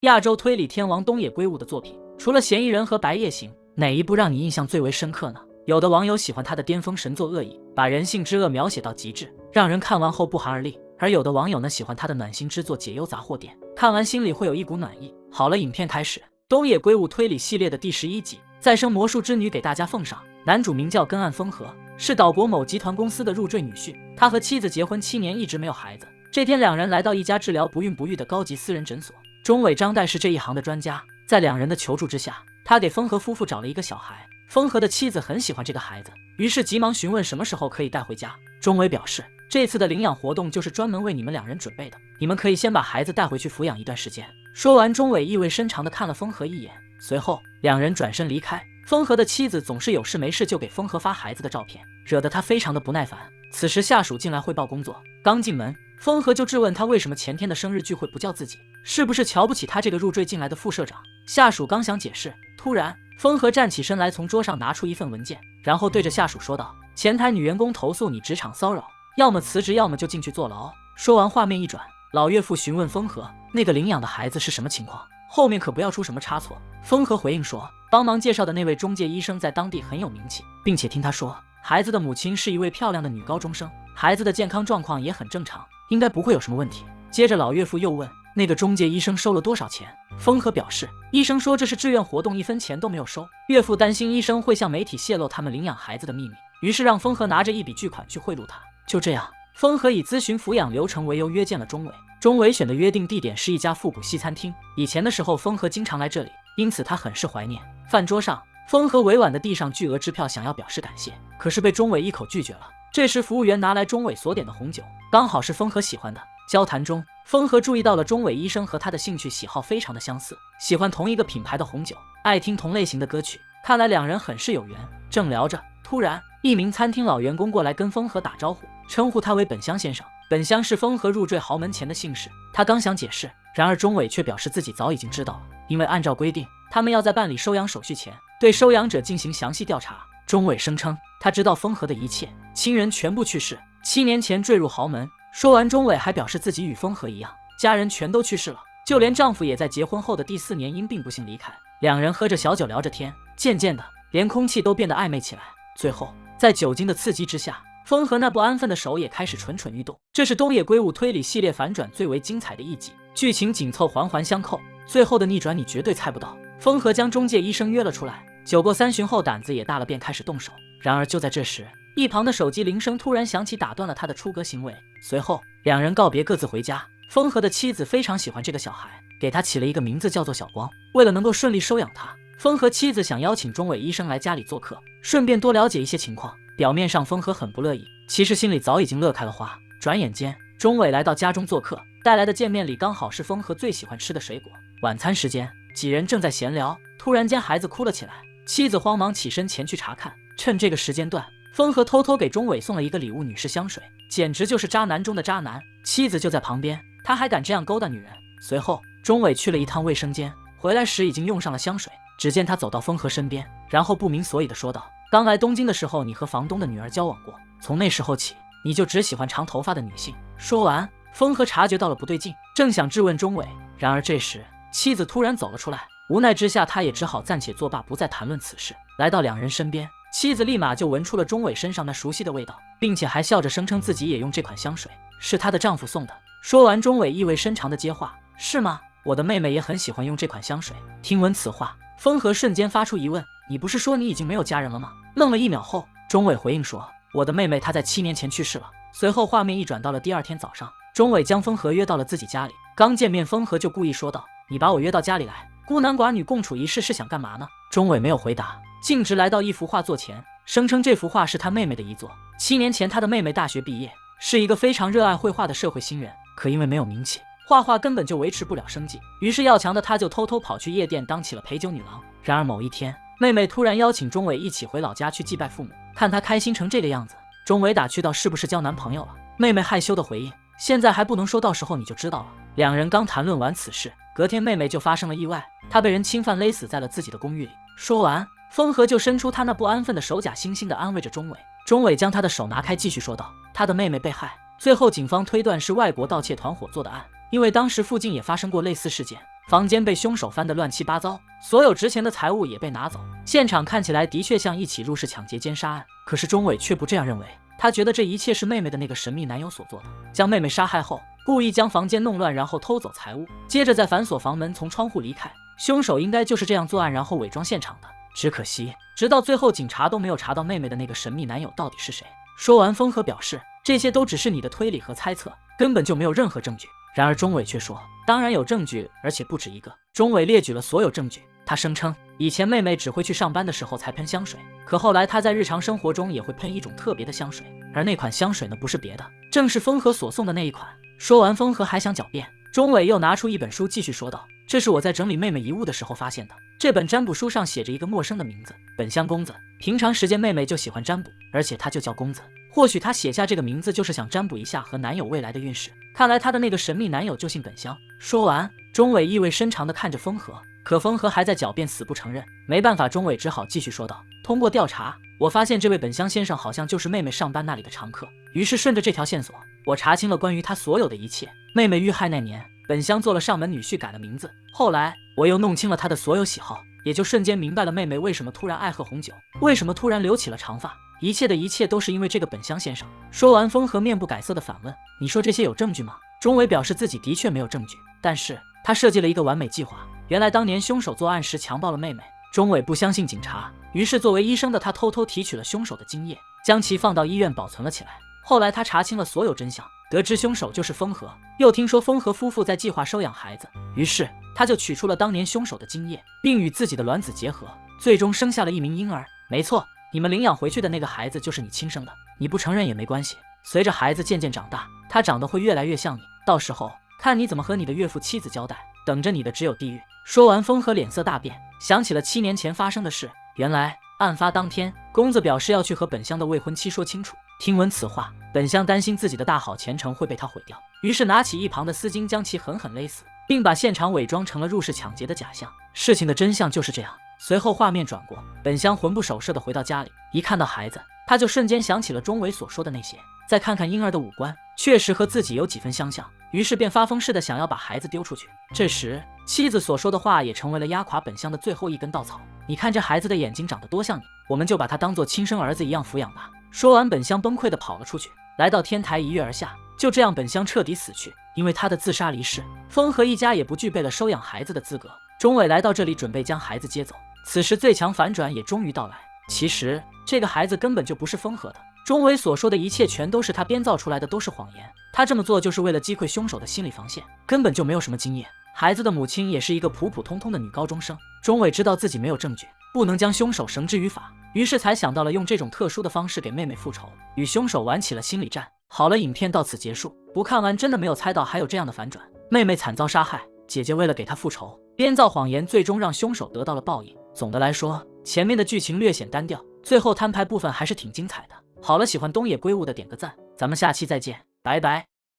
亚洲推理天王东野圭吾的作品，除了嫌疑人和白夜行，哪一部让你印象最为深刻呢？有的网友喜欢他的巅峰神作恶意，把人性之恶描写到极致，让人看完后不寒而栗。而有的网友呢喜欢他的暖心之作解忧杂货店，看完心里会有一股暖意。好了，影片开始。东野圭吾推理系列的第11集，再生魔术之女给大家奉上。男主名叫根岸风和，是岛国某集团公司的入赘女婿。他和妻子结婚7年，一直没有孩子。这天，两人来到一家治疗不孕不育的高级私人诊所。中尾张代是这一行的专家，在两人的求助之下，他给风和夫妇找了一个小孩。风和的妻子很喜欢这个孩子，于是急忙询问什么时候可以带回家。中尾表示，这次的领养活动就是专门为你们两人准备的，你们可以先把孩子带回去抚养一段时间。说完，中尾意味深长地看了风和一眼，随后两人转身离开。风和的妻子总是有事没事就给风和发孩子的照片，惹得他非常的不耐烦。此时下属进来汇报工作，刚进门，风和就质问他为什么前天的生日聚会不叫自己，是不是瞧不起他这个入赘进来的副社长。下属刚想解释，突然风和站起身来，从桌上拿出一份文件，然后对着下属说道，前台女员工投诉你职场骚扰，要么辞职，要么就进去坐牢。说完，画面一转，老岳父询问风和，那个领养的孩子是什么情况，后面可不要出什么差错。风和回应说，帮忙介绍的那位中介医生在当地很有名气，并且听他说，孩子的母亲是一位漂亮的女高中生，孩子的健康状况也很正常，应该不会有什么问题。接着老岳父又问，那个中介医生收了多少钱？风和表示，医生说这是志愿活动，1分钱都没有收。岳父担心医生会向媒体泄露他们领养孩子的秘密，于是让风和拿着一笔巨款去贿赂他。就这样，风和以咨询抚养流程为由约见了中尾。中尾选的约定地点是一家复古西餐厅，以前的时候风和经常来这里，因此他很是怀念。饭桌上，风和委婉地递上巨额支票，想要表示感谢，可是被中尾一口拒绝了。这时服务员拿来中尾所点的红酒，刚好是风和喜欢的。交谈中，风和注意到了中尾医生和他的兴趣喜好非常的相似，喜欢同一个品牌的红酒，爱听同类型的歌曲，看来两人很是有缘。正聊着，突然一名餐厅老员工过来跟风和打招呼，称呼他为本乡先生。本乡是风和入赘豪门前的姓氏。他刚想解释，然而中尾却表示自己早已经知道了，因为按照规定，他们要在办理收养手续前对收养者进行详细调查。中尾声称他知道风和的一切，亲人全部去世，7年前坠入豪门。说完，中尾还表示自己与风和一样，家人全都去世了，就连丈夫也在结婚后的第4年因病不幸离开。两人喝着小酒聊着天，渐渐的连空气都变得暧昧起来。最后在酒精的刺激之下，风和那不安分的手也开始蠢蠢欲动。这是东野圭吾推理系列反转最为精彩的一集，剧情紧凑，环环相扣，最后的逆转你绝对猜不到。风和将中介医生约了出来，酒过3巡后胆子也大了，便开始动手。然而就在这时，一旁的手机铃声突然响起，打断了他的出格行为。随后两人告别，各自回家。风和的妻子非常喜欢这个小孩，给他起了一个名字叫做小光。为了能够顺利收养他，风和妻子想邀请中尾医生来家里做客，顺便多了解一些情况。表面上风和很不乐意，其实心里早已经乐开了花。转眼间，中尾来到家中做客，带来的见面礼刚好是风和最喜欢吃的水果。晚餐时间，几人正在闲聊，突然间孩子哭了起来，妻子慌忙起身前去查看。趁这个时间段，风和偷偷给中尾送了一个礼物，女士香水，简直就是渣男中的渣男。妻子就在旁边，他还敢这样勾搭女人。随后中尾去了一趟卫生间，回来时已经用上了香水。只见他走到风和身边，然后不明所以地说道，刚来东京的时候你和房东的女儿交往过，从那时候起你就只喜欢长头发的女性。说完，风和察觉到了不对劲，正想质问中尾，然而这时妻子突然走了出来，无奈之下他也只好暂且作罢，不再谈论此事。来到两人身边，妻子立马就闻出了中尾身上那熟悉的味道，并且还笑着声称自己也用这款香水，是她的丈夫送的。说完，中尾意味深长地接话，是吗？我的妹妹也很喜欢用这款香水。听闻此话，风和瞬间发出疑问，你不是说你已经没有家人了吗？愣了1秒后，中尾回应说，我的妹妹她在7年前去世了。随后画面一转到了第2天早上，中尾将风和约到了自己家里。刚见面，风和就故意说道，你把我约到家里来，孤男寡女共处一室是想干嘛呢？中尾没有回答，径直来到一幅画作前，声称这幅画是他妹妹的遗作。7年前他的妹妹大学毕业，是一个非常热爱绘画的社会新人，可因为没有名气，画画根本就维持不了生计，于是要强的他就偷偷跑去夜店当起了陪酒女郎。然而某一天，妹妹突然邀请中尾一起回老家去祭拜父母，看他开心成这个样子，中尾打趣道，是不是交男朋友了？妹妹害羞的回应，现在还不能说，到时候你就知道了。两人刚谈论完此事，隔天妹妹就发生了意外，她被人侵犯勒死在了自己的公寓里。说完，风和就伸出他那不安分的手，假惺惺地安慰着中尾。中尾将他的手拿开，继续说道，他的妹妹被害，最后警方推断是外国盗窃团伙做的案，因为当时附近也发生过类似事件，房间被凶手翻得乱七八糟，所有值钱的财物也被拿走，现场看起来的确像一起入室抢劫奸杀案。可是钟伟却不这样认为，他觉得这一切是妹妹的那个神秘男友所做的，将妹妹杀害后，故意将房间弄乱，然后偷走财物，接着再反锁房门，从窗户离开。凶手应该就是这样作案，然后伪装现场的。只可惜，直到最后，警察都没有查到妹妹的那个神秘男友到底是谁。说完，风和表示这些都只是你的推理和猜测，根本就没有任何证据。然而钟伟却说，当然有证据，而且不止一个。钟伟列举了所有证据，他声称以前妹妹只会去上班的时候才喷香水，可后来她在日常生活中也会喷一种特别的香水，而那款香水呢，不是别的，正是风和所送的那一款。说完，风和还想狡辩，钟伟又拿出一本书继续说道，这是我在整理妹妹遗物的时候发现的，这本占卜书上写着一个陌生的名字，本乡公子。平常时间妹妹就喜欢占卜，而且她就叫公子，或许她写下这个名字就是想占卜一下和男友未来的运势，看来她的那个神秘男友就姓本乡。说完，钟伟意味深长地看着风和，可风和还在狡辩，死不承认。没办法，钟伟只好继续说道，通过调查，我发现这位本乡先生好像就是妹妹上班那里的常客，于是顺着这条线索，我查清了关于他所有的一切。妹妹遇害那年，本乡做了上门女婿，改了名字，后来我又弄清了他的所有喜好，也就瞬间明白了妹妹为什么突然爱喝红酒，为什么突然留起了长发，一切的一切都是因为这个本乡先生。说完，风和面不改色的反问，你说这些有证据吗？钟伟表示自己的确没有证据，但是他设计了一个完美计划。原来当年凶手作案时强暴了妹妹，钟伟不相信警察，于是作为医生的他偷偷提取了凶手的精液，将其放到医院保存了起来。后来他查清了所有真相，得知凶手就是风和，又听说风和夫妇在计划收养孩子，于是他就取出了当年凶手的精液，并与自己的卵子结合，最终生下了一名婴儿。没错，你们领养回去的那个孩子就是你亲生的，你不承认也没关系，随着孩子渐渐长大，他长得会越来越像你，到时候看你怎么和你的岳父妻子交代，等着你的只有地狱。说完，风和脸色大变，想起了7年前发生的事。原来案发当天，公子表示要去和本乡的未婚妻说清楚。听闻此话，本乡担心自己的大好前程会被他毁掉，于是拿起一旁的丝巾将其狠狠勒死，并把现场伪装成了入室抢劫的假象。事情的真相就是这样。随后画面转过，本乡魂不守舍地回到家里，一看到孩子，他就瞬间想起了钟伟所说的那些，再看看婴儿的五官，确实和自己有几分相像，于是便发疯似的想要把孩子丢出去。这时妻子所说的话也成为了压垮本乡的最后一根稻草，你看这孩子的眼睛长得多像你，我们就把他当作亲生儿子一样抚养吧。说完，本乡崩溃地跑了出去，来到天台一跃而下。就这样，本乡彻底死去，因为他的自杀离世，风和一家也不具备了收养孩子的资格。钟伟来到这里准备将孩子接走，此时最强反转也终于到来。其实这个孩子根本就不是风和的，钟伟所说的一切全都是他编造出来的，都是谎言。他这么做就是为了击溃凶手的心理防线，根本就没有什么经验。孩子的母亲也是一个普普通通的女高中生。钟伟知道自己没有证据，不能将凶手绳之于法，于是才想到了用这种特殊的方式给妹妹复仇，与凶手玩起了心理战。好了，影片到此结束。不看完真的没有猜到还有这样的反转。妹妹惨遭杀害，姐姐为了给她复仇，编造谎言，最终让凶手得到了报应。总的来说，前面的剧情略显单调，最后摊牌部分还是挺精彩的。好了，喜欢东野圭吾的点个赞，咱们下期再见，拜拜。